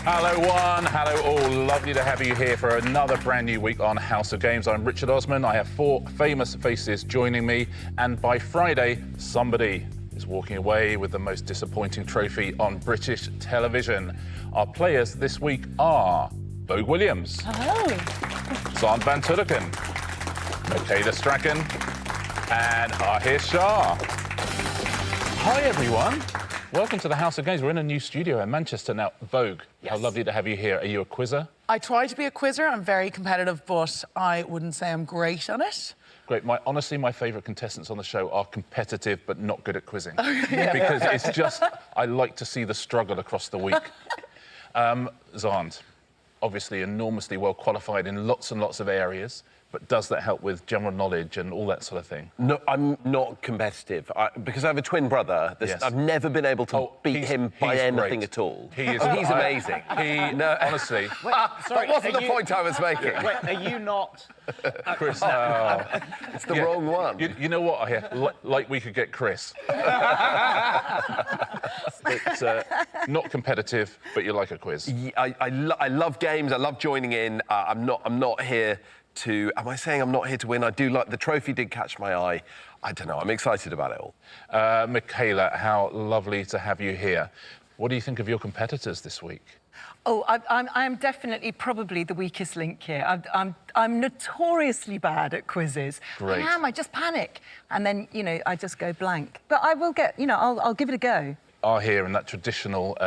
Hello one, hello all. Lovely to have you here for another brand new week on House of Games. I'm Richard Osman. I have 4 famous faces joining me, and by Friday, somebody is walking away with the most disappointing trophy on British television. Our players this week are Vogue Williams. Hello. Xand van Tulleken, Michaela Strachan, and Ahir Shah. Hi everyone. Welcome to the House of Games. We're in a new studio in Manchester now. Vogue, yes. How lovely to have you here. Are you a quizzer? I try to be a quizzer. I'm very competitive, but I wouldn't say I'm great on it. Great. Honestly, my favourite contestants on the show are competitive but not good at quizzing. Because it's just, I like to see the struggle across the week. Xand, obviously enormously well qualified in lots and lots of areas, but does that help with general knowledge and all that sort of thing? No, I'm not competitive. Because I have a twin brother, yes. I've never been able to beat him by anything at all. He's amazing. Honestly... Wait, sorry, that wasn't the point I was making. Wait, are you not... Chris, it's the wrong one. You know what, I hear? Like we could get Chris. It's not competitive, but you like a quiz. I love games, I love joining in. I'm not here to... Am I saying I'm not here to win? I do like... The trophy did catch my eye. I don't know, I'm excited about it all. Michaela, how lovely to have you here. What do you think of your competitors this week? Oh, I'm definitely probably the weakest link here. I'm notoriously bad at quizzes. Great. I just panic. And then, you know, I just go blank. But I will get, you know, I'll give it a go. Ahir in that traditional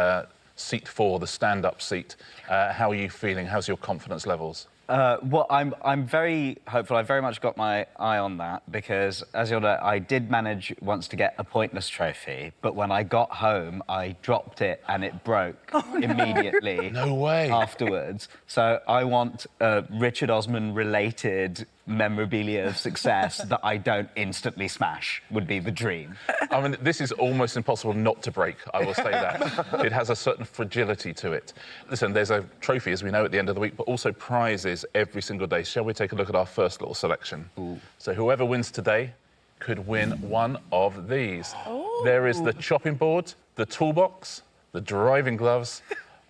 seat 4, the stand-up seat. How are you feeling? How's your confidence levels? Well, I'm very hopeful. I very much got my eye on that because, as you'll know, I did manage once to get a pointless trophy, but when I got home, I dropped it and it broke immediately. No way. Afterwards. So I want Richard Osman-related memorabilia of success that I don't instantly smash would be the dream. I mean, this is almost impossible not to break, I will say that. It has a certain fragility to it. Listen, there's a trophy, as we know, at the end of the week, but also prizes every single day. Shall we take a look at our first little selection? Ooh. So whoever wins today could win one of these. Ooh. There is the chopping board, the toolbox, the driving gloves,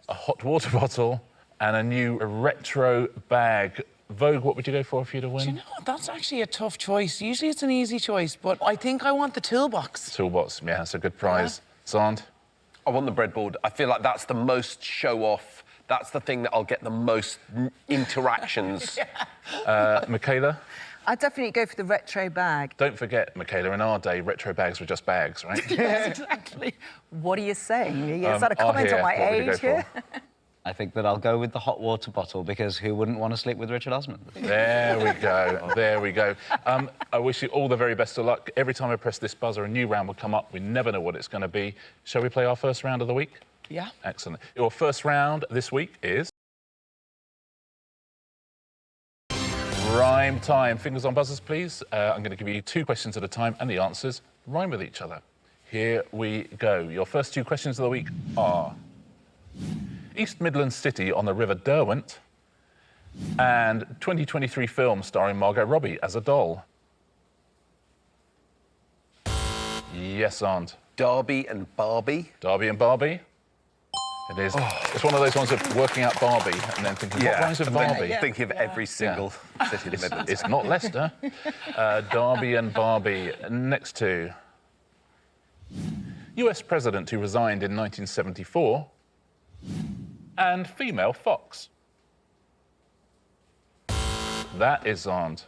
a hot water bottle, and a new retro bag. Vogue, what would you go for if you'd have won? Do you know what? That's actually a tough choice. Usually it's an easy choice, but I think I want the toolbox. Toolbox, yeah, that's a good prize. Xand? I want the breadboard. I feel like that's the most show-off. That's the thing that I'll get the most interactions. Michaela? I'd definitely go for the retro bag. Don't forget, Michaela, in our day, retro bags were just bags, right? Yes, exactly. What are you saying? Is that a comment on my age here? I think that I'll go with the hot water bottle because who wouldn't want to sleep with Richard Osman? There we go, there we go. I wish you all the very best of luck. Every time I press this buzzer, a new round will come up. We never know what it's going to be. Shall we play our first round of the week? Yeah. Excellent. Your first round this week is... Rhyme time. Fingers on buzzers, please. I'm going to give you 2 questions at a time, and the answers rhyme with each other. Here we go. Your first 2 questions of the week are... East Midlands City on the River Derwent, and 2023 film starring Margot Robbie as a doll. Yes, Xand. Derby and Barbie. Derby and Barbie. It is. Oh. It's one of those ones of working out Barbie and then thinking, what rhymes with Barbie? Thinking of every single city in the Midlands. It's not Leicester. Derby and Barbie. Next 2. US president who resigned in 1974 and female fox. That is Xand.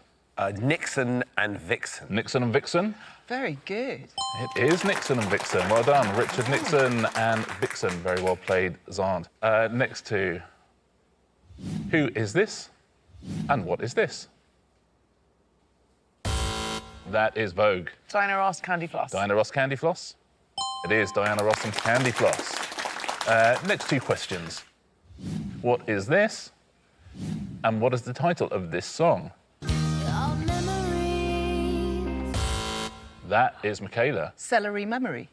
Nixon and Vixen. Nixon and Vixen. Very good. It is Nixon and Vixen. Well done, Richard Nixon and Vixen. Very well played, Xand. Next 2. Who is this? And what is this? That is Vogue. Diana Ross Candy Floss. Diana Ross Candy Floss. It is Diana Ross and Candy Floss. Next 2 questions. What is this? And what is the title of this song? That is Michaela. Celery memory.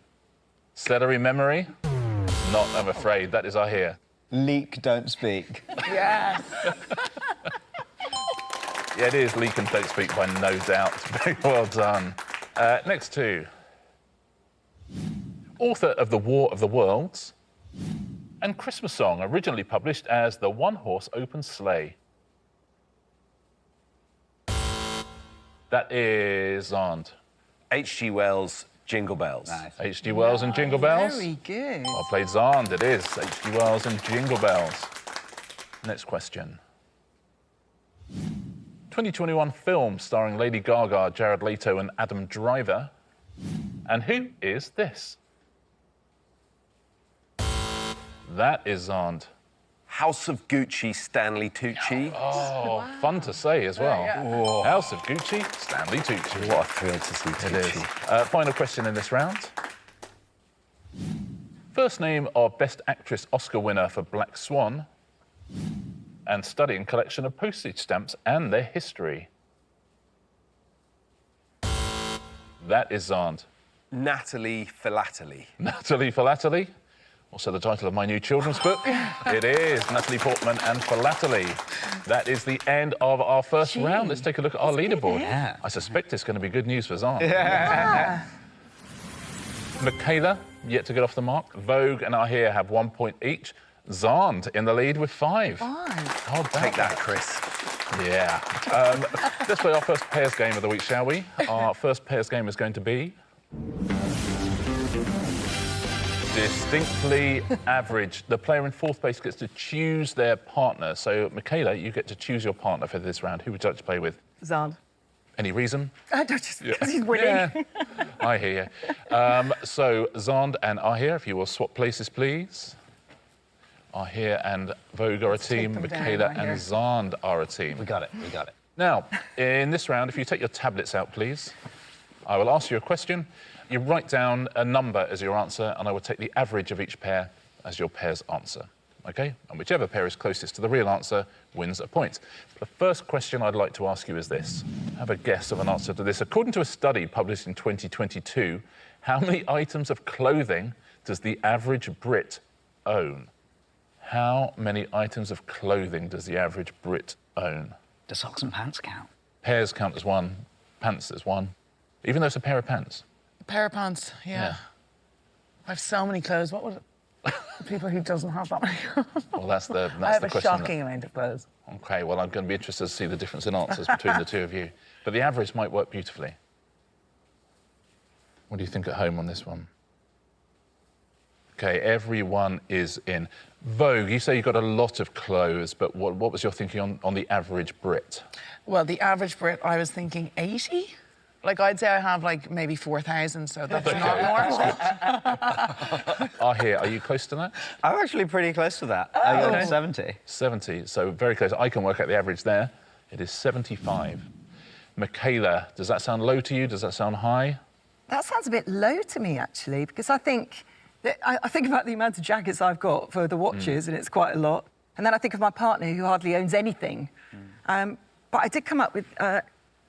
Celery memory? Not, I'm afraid. That is Ahir. Leak, don't speak. Yes. Yeah, it is Leak and Don't Speak by no doubt. Very well done. Next 2. Author of The War of the Worlds and Christmas song, originally published as the One-Horse Open Sleigh? That is Xand. H.G. Wells, Jingle Bells. Nice. H.G. Wells and Jingle Bells. Very good. Well played, Xand. It is H.G. Wells and Jingle Bells. Next question. 2021 film starring Lady Gaga, Jared Leto and Adam Driver. And who is this? That is Xand. House of Gucci, Stanley Tucci. Oh, fun to say as well. Yeah. House of Gucci, Stanley Tucci. What a thrill to see Tucci. It is. Final question in this round. First name of Best Actress Oscar winner for Black Swan and study and collection of postage stamps and their history. That is Xand. Natalie Philately. Natalie Philately. Also the title of my new children's book. It is Natalie Portman and Philately. That is the end of our first round. Let's take a look at our leaderboard. Yeah. I suspect it's going to be good news for Xand. Yeah. Michaela, yet to get off the mark. Vogue and Ahir have 1 point each. Xand in the lead with 5. Hold back. Take that, Chris. Yeah. Let's play our first pairs game of the week, shall we? Our first pairs game is going to be... Distinctly average. The player in fourth place gets to choose their partner. So, Michaela, you get to choose your partner for this round. Who would you like to play with? Xand. Any reason? I don't just because he's winning. Yeah. I hear you. So, Xand and Ahir, if you will swap places, please. Ahir and Vogue are a team. them down, Michaela and Ahir. Xand are a team. We got it, we got it. Now, in this round, if you take your tablets out, please, I will ask you a question. You write down a number as your answer, and I will take the average of each pair as your pair's answer. OK? And whichever pair is closest to the real answer wins a point. The first question I'd like to ask you is this. Have a guess of an answer to this. According to a study published in 2022, how many items of clothing does the average Brit own? How many items of clothing does the average Brit own? Do socks and pants count? Pairs count as 1, pants as 1, even though it's a pair of pants. A pair of pants, yeah. I have so many clothes. What would it... People who doesn't have that many. Well, that's the I have the a question. shocking amount of clothes. OK, well, I'm going to be interested to see the difference in answers between the two of you. But the average might work beautifully. What do you think at home on this one? OK, everyone is in. Vogue, you say you've got a lot of clothes, but what was your thinking on the average Brit? Well, the average Brit, I was thinking 80. Like, I'd say I have, like, maybe 4,000, so that's not normal. Ahir, are you close to that? I'm actually pretty close to that. I got 70. 70, so very close. I can work out the average there. It is 75. Michaela, does that sound low to you? Does that sound high? That sounds a bit low to me, actually, because I think about the amount of jackets I've got for the watches, and it's quite a lot. And then I think of my partner, who hardly owns anything. But I did come up with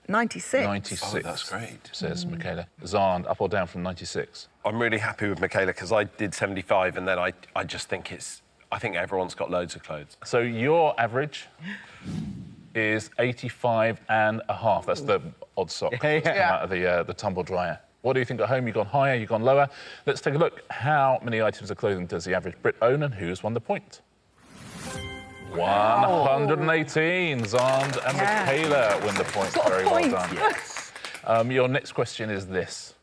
96. 96. Oh, that's great. Says Michaela. Xand, up or down from 96? I'm really happy with Michaela because I did 75, and then I just think I think everyone's got loads of clothes. So your average is 85 and a half. That's the odd sock that's come out of the tumble dryer. What do you think at home? You've gone higher, you've gone lower. Let's take a look. How many items of clothing does the average Brit own, and who's won the point? 118. Xand and Michaela win the point. Very well done. Yes. Your next question is this.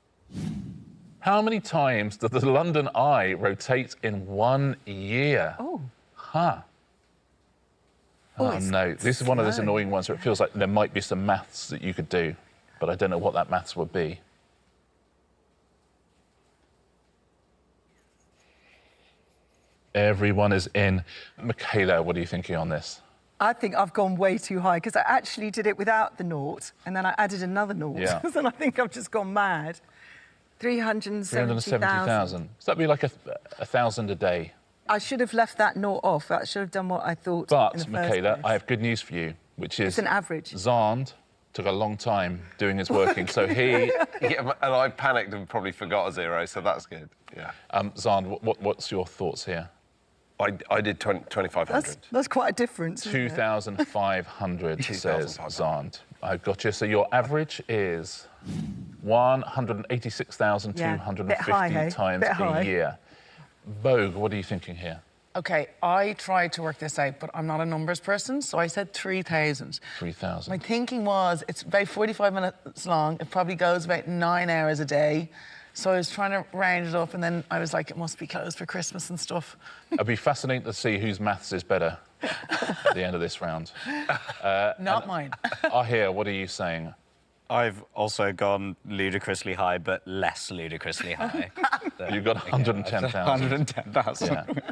How many times does the London Eye rotate in 1 year? Oh. Huh. Oh, no. This is one of those annoying ones where it feels like there might be some maths that you could do, but I don't know what that maths would be. Everyone is in. Michaela, what are you thinking on this? I think I've gone way too high, because I actually did it without the naught, and then I added another naught. Yeah. And I think I've just gone mad. 370,000. 370,000. So that'd be like 1,000 a day. I should have left that naught off. I should have done what I thought in the But, first Michaela, place. I have good news for you, which is... It's an average. Xand took a long time doing his working, so he... Yeah, and I panicked and probably forgot a 0, so that's good. Yeah. Xand, what's your thoughts here? I did 2,500. That's quite a difference. 2,500, says 2,500. Xand. I've got you. So your average is 186,250 Bit high, hey? times Bit a high. year. Vogue, what are you thinking here? Okay, I tried to work this out, but I'm not a numbers person, so I said 3,000. 3,000. My thinking was it's about 45 minutes long. It probably goes about 9 hours a day. So I was trying to round it up, and then I was like, it must be closed for Christmas and stuff. It'd be fascinating to see whose maths is better at the end of this round. Not mine. Ahir, what are you saying? I've also gone ludicrously high, but less ludicrously high. You've got 110,000. 110,000.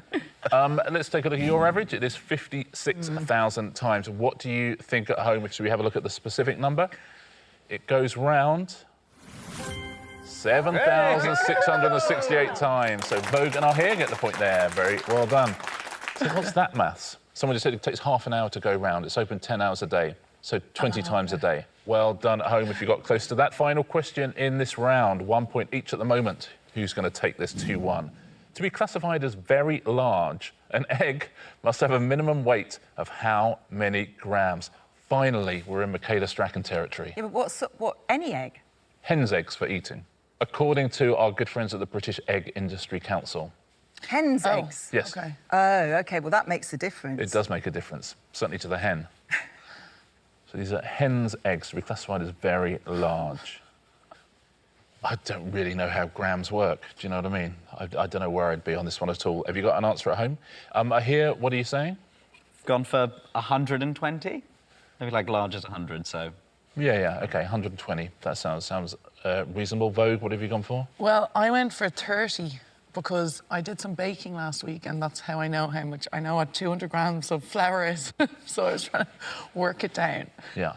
Yeah. Let's take a look at your average. It is 56,000 times. What do you think at home? Should we have a look at the specific number? It goes round 7,668 times. So Vogue and Ahir get the point there. Very well done. So what's that maths? Someone just said it takes half an hour to go round. It's open 10 hours a day, so 20 times a day. Well done at home if you got close to that. Final question in this round. 1 point each at the moment. Who's going to take this 2-1? To be classified as very large, an egg must have a minimum weight of how many grams? Finally, we're in Michaela Strachan territory. Yeah, but what, any egg? Hen's eggs for eating, according to our good friends at the British Egg Industry Council. Hen's eggs? Yes. Okay. Oh, OK, well, that makes a difference. It does make a difference, certainly to the hen. So these are hen's eggs to be classified as very large. I don't really know how grams work. Do you know what I mean? I don't know where I'd be on this one at all. Have you got an answer at home? Ahir, what are you saying? Gone for 120? Maybe like large as 100, so... Yeah, OK, 120. That sounds reasonable. Vogue, what have you gone for? Well, I went for 30 because I did some baking last week, and that's how I know how much. I know what 200 grams of flour is, so I was trying to work it down. Yeah.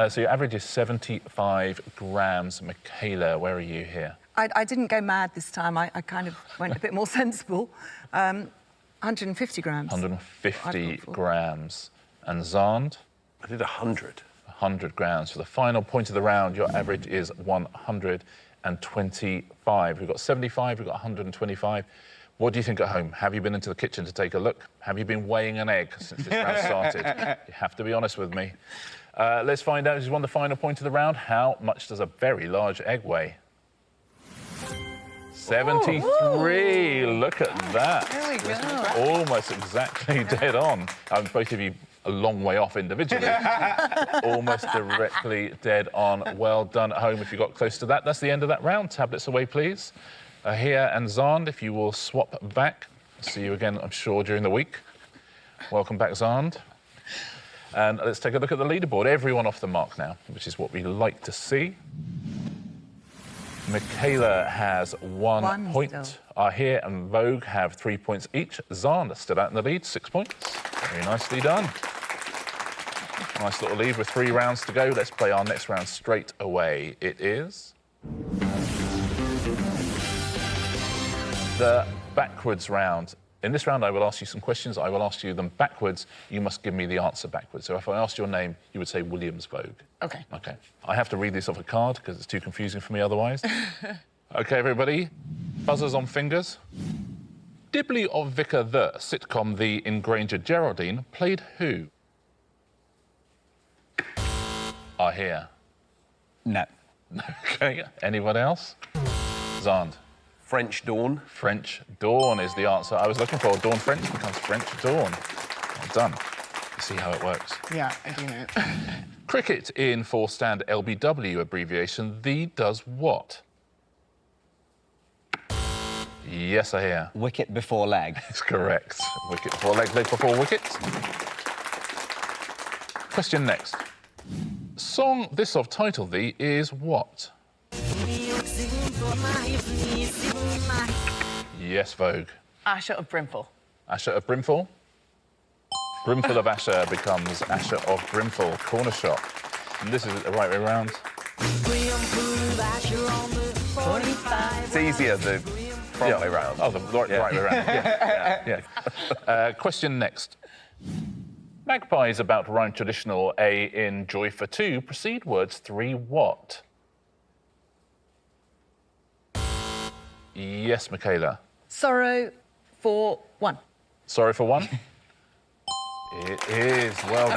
So your average is 75 grams. Michaela, where are you here? I didn't go mad this time. I kind of went a bit more sensible. 150 grams. 150 grams. And Xand? I did 100. 100 grams. For the final point of the round, your average is 125. We've got 75, we've got 125. What do you think at home? Have you been into the kitchen to take a look? Have you been weighing an egg since this round started? You have to be honest with me. Let's find out who's won the final point of the round. How much does a very large egg weigh? 73. Ooh. Look at that. There we go. Almost exactly dead on. Both of you a long way off individually. Almost directly dead on. Well done at home if you got close to that. That's the end of that round. Tablets away, please. Ahir and Xand, if you will swap back. See you again, I'm sure, during the week. Welcome back, Xand. And let's take a look at the leaderboard. Everyone off the mark now, which is what we like to see. Michaela has one point. Still. Ahir and Vogue have 3 points each. Xand still out in the lead, 6 points. Very nicely done. Nice little lead with 3 rounds to go. Let's play our next round straight away. It is the backwards round. In this round, I will ask you some questions. I will ask you them backwards. You must give me the answer backwards. So if I asked your name, you would say Williams Vogue. Okay. OK. I have to read this off a card because it's too confusing for me otherwise. OK, everybody. Buzzers on fingers. Dibley of Vicar the sitcom The in Granger Geraldine played who? Ahir. No. OK. Anyone else? Xand. French Dawn. French Dawn is the answer I was looking for. Dawn French becomes French Dawn. Well done. You see how it works. Yeah, I do know. Cricket in four-stand LBW abbreviation, the does what? Yes, I hear. Wicket before leg. It's correct. Wicket before leg, leg before wicket. Question next. Song this of title thee is what? Yes, Vogue. Asha of Brimful. Asha of Brimful. Brimful of Asha becomes Asha of Brimful. Corner shot. And this is it the right way around. It's easier the front way round. Oh, the right way around. Yeah. Question next. Magpies about rhyme traditional A in Joy for Two precede words 3 what? Yes, Michaela. Sorrow for 1. Sorry for 1? It is. Well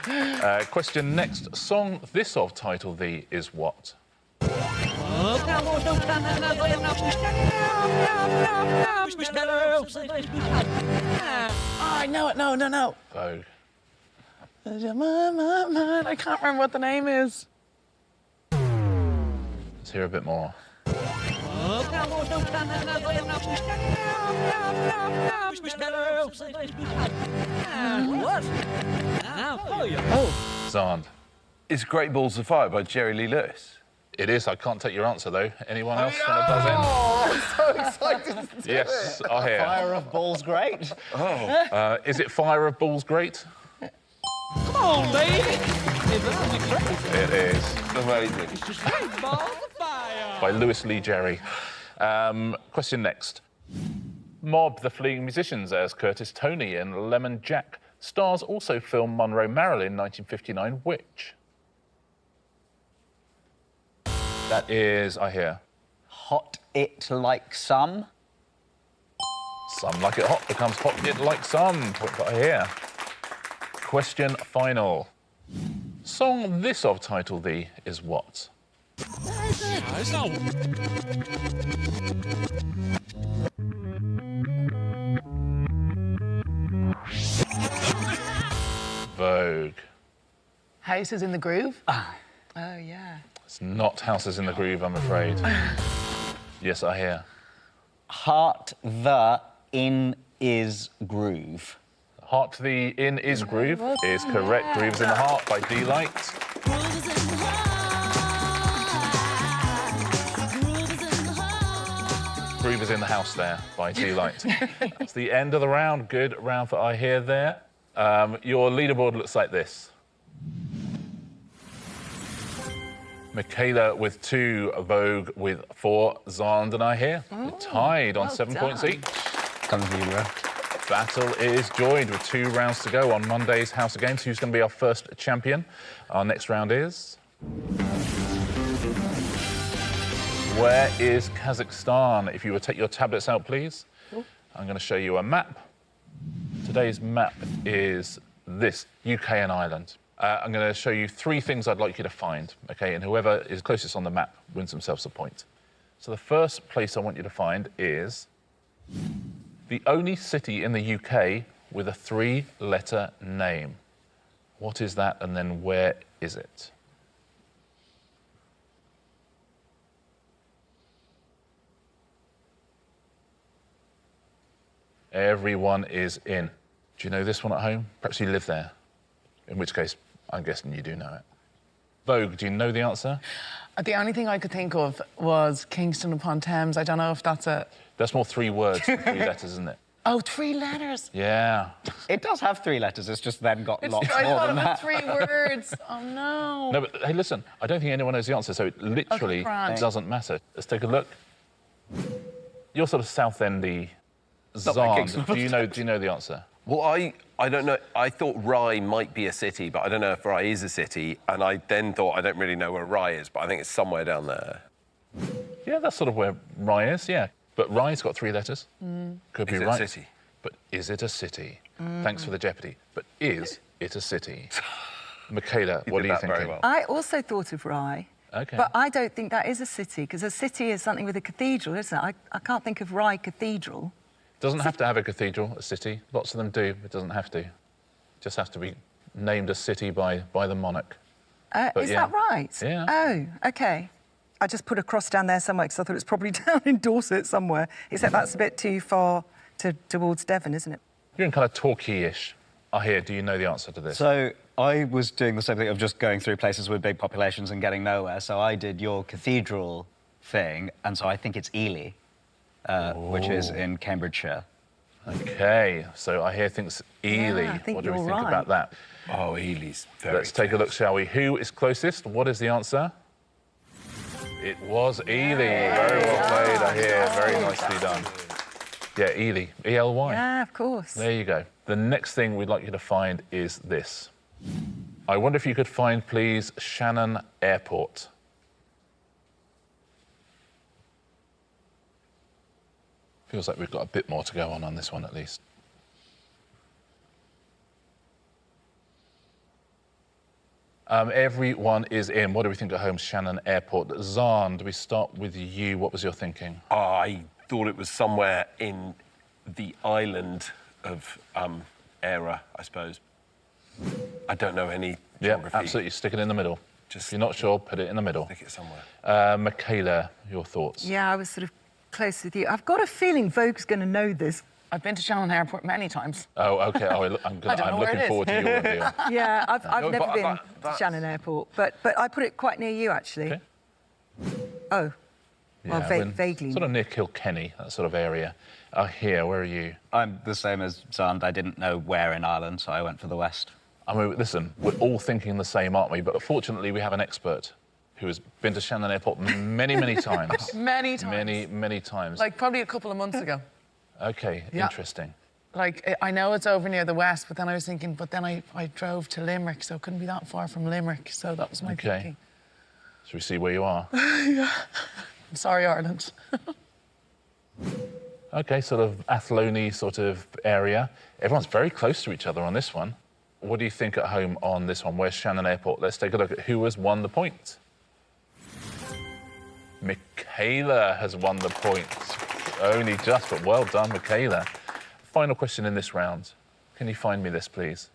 done. Question next. Song this of title thee is what? I know it. No. Vogue. I can't remember what the name is. Let's hear a bit more. Xand. It's Great Balls of Fire by Jerry Lee Lewis. It is. I can't take your answer, though. Anyone else want to buzz in? I'm so excited to do Yes, Ahir. Fire of balls, great. Is it Fire of Balls Great? Come on, baby. It is. Amazing. Balls of fire. By Lewis Lee Jerry. Question next. Mob, the Fleeing Musicians, as Curtis Toney in Lemon Jack. Stars also film Monroe Marilyn, 1959. Which? That is, I hear. Hot it like some. Some like it hot becomes hot it like some. Point for I hear. Question final. Song this of title thee is what? Vogue. Houses in the Groove. Oh, yeah. It's not Houses in the Groove, I'm afraid. Yes, I hear. Heart the in is groove. Heart the in is groove is correct. Grooves in the Heart by D-Light. Groove is in the House there by D-Light. That's the end of the round. Good round for I hear there. Your leaderboard looks like this. Michaela with 2, Vogue with 4, Xand and I hear. We're tied on 7 points each. Comes to you, bro. Battle is joined with 2 rounds to go on Monday's House of Games. Who's going to be our first champion? Our next round is... Where is Kazakhstan? If you would take your tablets out, please. I'm going to show you a map. Today's map is this, UK and Ireland. I'm going to show you 3 things I'd like you to find, OK? And whoever is closest on the map wins themselves a point. So the first place I want you to find is the only city in the UK with a 3-letter name. What is that, and then where is it? Everyone is in. Do you know this one at home? Perhaps you live there. In which case, I'm guessing you do know it. Vogue, do you know the answer? The only thing I could think of was Kingston upon Thames. I don't know if that's a... That's more 3 words than 3 letters, isn't it? Oh, 3 letters. Yeah. It does have 3 letters, it's just then got lots I more thought than it was that. 3 words. Oh, no. No, but hey, listen, I don't think anyone knows the answer, so it literally grand. doesn't matter. Let's take a look. You're sort of South-endy. Not like Kingston Xand, do you know the answer? Well, I don't know. I thought Rye might be a city, but I don't know if Rye is a city. And I then thought I don't really know where Rye is, but I think it's somewhere down there. Yeah, that's sort of where Rye is, yeah. But Rye's got 3 letters. Could be Is it a right. city? But is it a city? Thanks for the jeopardy. But is it a city? Michaela, what are you did that very thinking? well. I also thought of Rye. OK. But I don't think that is a city, because a city is something with a cathedral, isn't it? I can't think of Rye Cathedral. Doesn't have to have a cathedral, a city. Lots of them do. It doesn't have to. It just has to be named a city by the monarch. Is yeah. that right? Yeah. Oh, OK. I just put a cross down there somewhere because I thought it was probably down in Dorset somewhere, except that's a bit too far towards Devon, isn't it? You're in kind of Torquay-ish. Ahir, do you know the answer to this? So I was doing the same thing of just going through places with big populations and getting nowhere. So I did your cathedral thing, and so I think it's Ely, which is in Cambridgeshire. OK, so Ahir thinks Ely. Yeah, I think what do we you're think right. about that? Oh, Ely's very Let's take a look, shall we? Who is closest? What is the answer? It was Ely. Very well played, Ahir. Very nicely done. Yeah, Ely. E-L-Y. Yeah, of course. There you go. The next thing we'd like you to find is this. I wonder if you could find, please, Shannon Airport. Feels like we've got a bit more to go on this one, at least. Everyone is in. What do we think at home, Shannon Airport? Xand, we start with you. What was your thinking? I thought it was somewhere in the island of Era, I suppose. I don't know any geography. Yeah, absolutely. Stick it in the middle. If you're not sure, put it in the middle. Stick it somewhere. Michaela, your thoughts? Yeah, I was sort of close with you. I've got a feeling Vogue's going to know this. I've been to Shannon Airport many times. Oh, OK. Oh, I'm looking forward to your review. Yeah, I've No, never but been to that's- Shannon Airport, but I put it quite near you, actually. OK. Oh, well, we're vaguely. Sort of near Kilkenny, that sort of area. Ahir, where are you? I'm the same as Xand. I didn't know where in Ireland, so I went for the west. I mean, listen, we're all thinking the same, aren't we? But fortunately, we have an expert who has been to Shannon Airport many, many times. Many times. Many, many times. Like, probably a couple of months ago. OK, Yeah. interesting. Like, I know it's over near the west, but then I was thinking, but then I drove to Limerick, so it couldn't be that far from Limerick. So that was my thinking. Should we see where you are? I'm sorry, Ireland. OK, sort of Athlone sort of area. Everyone's very close to each other on this one. What do you think at home on this one? Where's Shannon Airport? Let's take a look at who has won the point. Michaela has won the point. Only just, but well done, Michaela. Final question in this round. Can you find me this, please?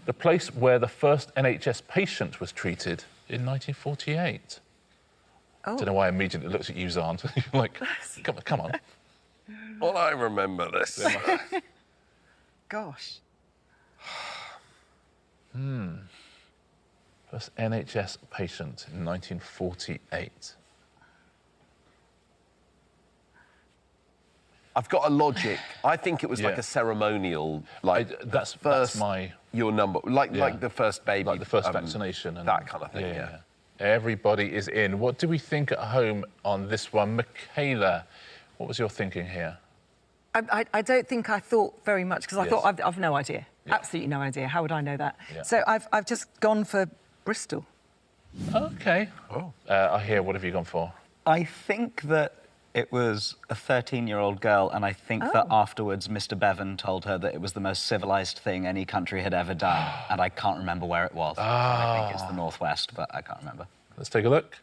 The place where the first NHS patient was treated in 1948. Oh. Don't know why I immediately looked at you, Xand. You're like, come on. Well, I remember this. Gosh. First NHS patient in 1948. I've got a logic. I think it was like Yeah. a ceremonial, like That's first my... your number, like Yeah. the first baby, Like the first vaccination. And that kind of thing. Yeah. Everybody is in. What do we think at home on this one? Michaela, what was your thinking here? I don't think I thought very much because I Yes. thought I've no idea. Yeah. Absolutely no idea. How would I know that? Yeah. So I've just gone for Bristol. OK. Oh. Ahir, what have you gone for? I think that it was a 13-year-old girl, and I think that afterwards Mr. Bevan told her that it was the most civilised thing any country had ever done, and I can't remember where it was. I think it's the Northwest, but I can't remember. Let's take a look.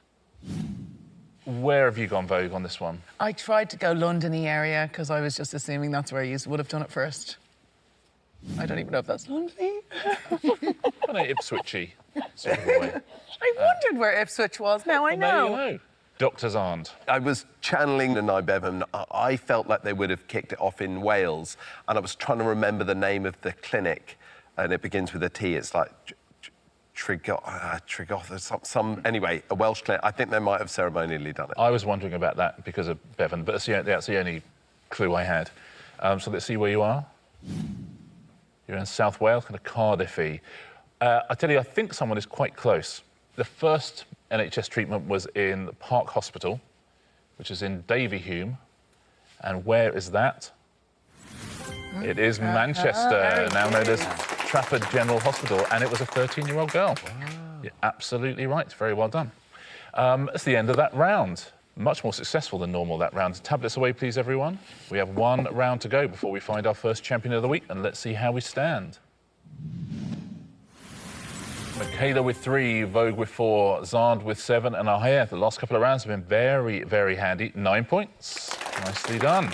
Where have you gone, Vogue, on this one? I tried to go London-y area because I was just assuming that's where you would have done it first. I don't even know if that's London-y. Kind of Ipswichy sort of a way. I wondered where Ipswich was. Now I know. There you know. Dr. Xand. I was channeling the Nye Bevan. I felt like they would have kicked it off in Wales, and I was trying to remember the name of the clinic, and it begins with a T. It's like Tregoth or some anyway, a Welsh clinic. I think they might have ceremonially done it. I was wondering about that because of Bevan, but that's the only clue I had. So let's see where you are. You're in South Wales, kind of Cardiff-y. I tell you, I think someone is quite close. The first NHS treatment was in Park Hospital, which is in Davyhulme. And where is that? It is Manchester, now known as Trafford General Hospital, and it was a 13-year-old girl. Wow. You're absolutely right. Very well done. That's the end of that round. Much more successful than normal, that round. Tablets away, please, everyone. We have one round to go before we find our first champion of the week, and let's see how we stand. Michaela with 3, Vogue with 4, Xand with 7, and Ahir. The last couple of rounds have been very, very handy. 9 points. Nicely done.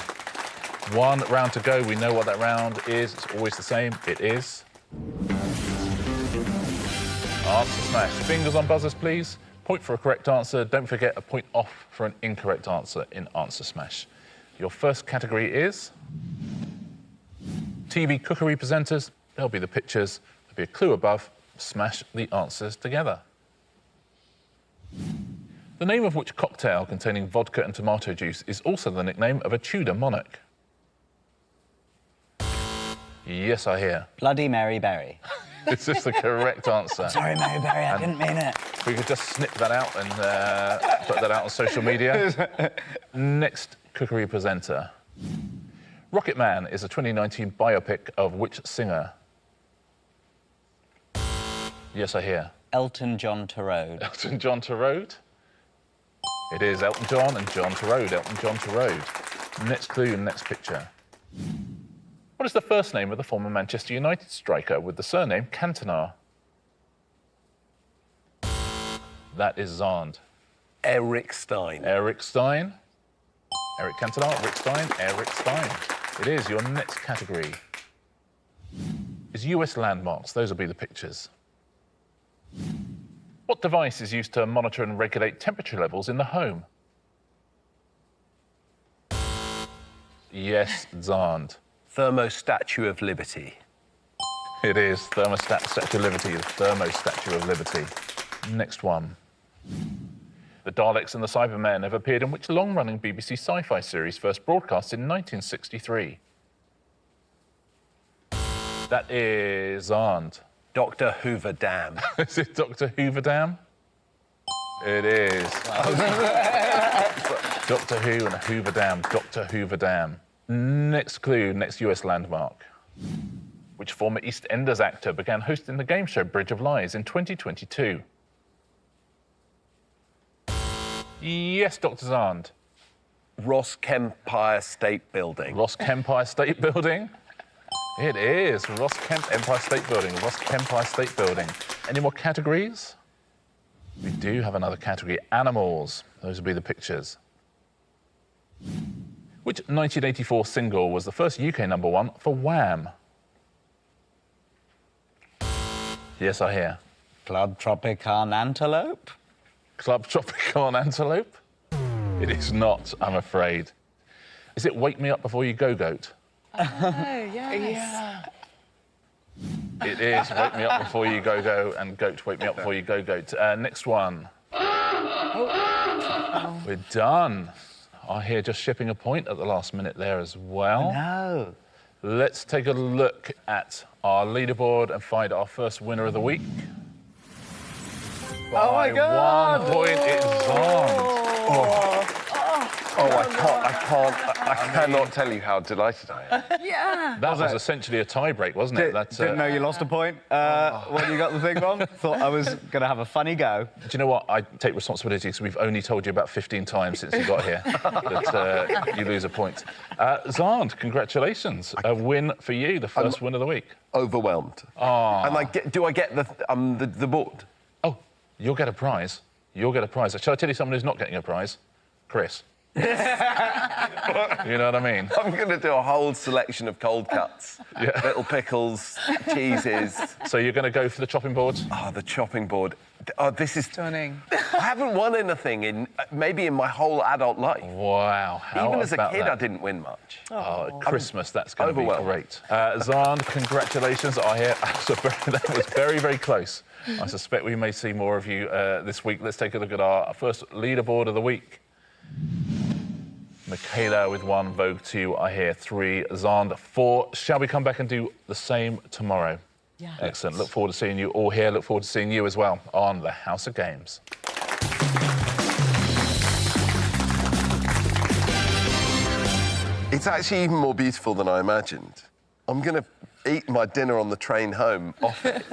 One round to go. We know what that round is. It's always the same. It is Answer Smash. Fingers on buzzers, please. Point for a correct answer. Don't forget a point off for an incorrect answer in Answer Smash. Your first category is TV cookery presenters. There'll be the pictures. There'll be a clue above. Smash the answers together. The name of which cocktail containing vodka and tomato juice is also the nickname of a Tudor monarch? Yes, I hear. Bloody Mary Berry. Is this the correct answer? Sorry, Mary Berry, I didn't mean it. We could just snip that out and put that out on social media. Next cookery presenter. Rocket Man is a 2019 biopic of which singer? Yes, I hear. Elton John Turode. Elton John Turode. It is Elton John and John Turode. Elton John Turode. Next clue, next picture. What is the first name of the former Manchester United striker with the surname Cantona? That is Xand. Eric Stein. Eric Stein. Eric Cantona, Rick Stein, Eric Stein. It is. Your next category is US landmarks. Those will be the pictures. What device is used to monitor and regulate temperature levels in the home? Yes, Xand. Thermostatue of Liberty. It is. Thermostat, Statue of Liberty, the Thermo Statue of Liberty. Next one. The Daleks and the Cybermen have appeared in which long-running BBC sci-fi series first broadcast in 1963? That is Xand. Dr. Hoover Dam. Is it Dr. Hoover Dam? It is. Doctor Who and Hoover Dam. Dr. Hoover Dam. Next clue, next US landmark. Which former EastEnders actor began hosting the game show Bridge of Lies in 2022? Yes, Dr. Xand. Ross Kempire State Building. Ross Kempire State Building? It is. Ross Kemp Empire State Building. Ross Kempire State Building. Any more categories? We do have another category, animals. Those will be the pictures. Which 1984 single was the first UK #1 for Wham? Yes, I hear. Club Tropicana Antelope? Club Tropicana Antelope? It is not, I'm afraid. Is it Wake Me Up Before You Go Goat? Oh, yes. It is Wake Me Up Before You Go Go and Goat, Wake Me Up Before You Go Goat. Next one. We're done. Ahir just shipping a point at the last minute there as well. No. Let's take a look at our leaderboard and find our first winner of the week. Oh my God! 1 point, it's Xand. I cannot tell you how delighted I am. Yeah. That was essentially a tie break, wasn't it? Didn't know you lost a point when you got the thing wrong. Thought I was going to have a funny go. Do you know what? I take responsibility because we've only told you about 15 times since you got here that you lose a point. Xand, congratulations. A win for you, the first win of the week. Overwhelmed. Ah. And do I get the board? Oh, you'll get a prize. You'll get a prize. Shall I tell you someone who's not getting a prize? Chris. You know what I mean? I'm going to do a whole selection of cold cuts. Yeah. Little pickles, cheeses. So you're going to go for the chopping boards? Oh, the chopping board. Oh, this is... Stunning. I haven't won anything in maybe in my whole adult life. Wow. How Even as a about kid, that? I didn't win much. Oh, Christmas, that's going to be overwhelmed. great. Xand, congratulations. That was very, very close. I suspect we may see more of you this week. Let's take a look at our first leaderboard of the week. Michaela with 1, Vogue 2, Ahir 3, Xand 4. Shall we come back and do the same tomorrow? Yeah. Excellent. Look forward to seeing you all here. Look forward to seeing you as well on the House of Games. It's actually even more beautiful than I imagined. I'm going to eat my dinner on the train home off it.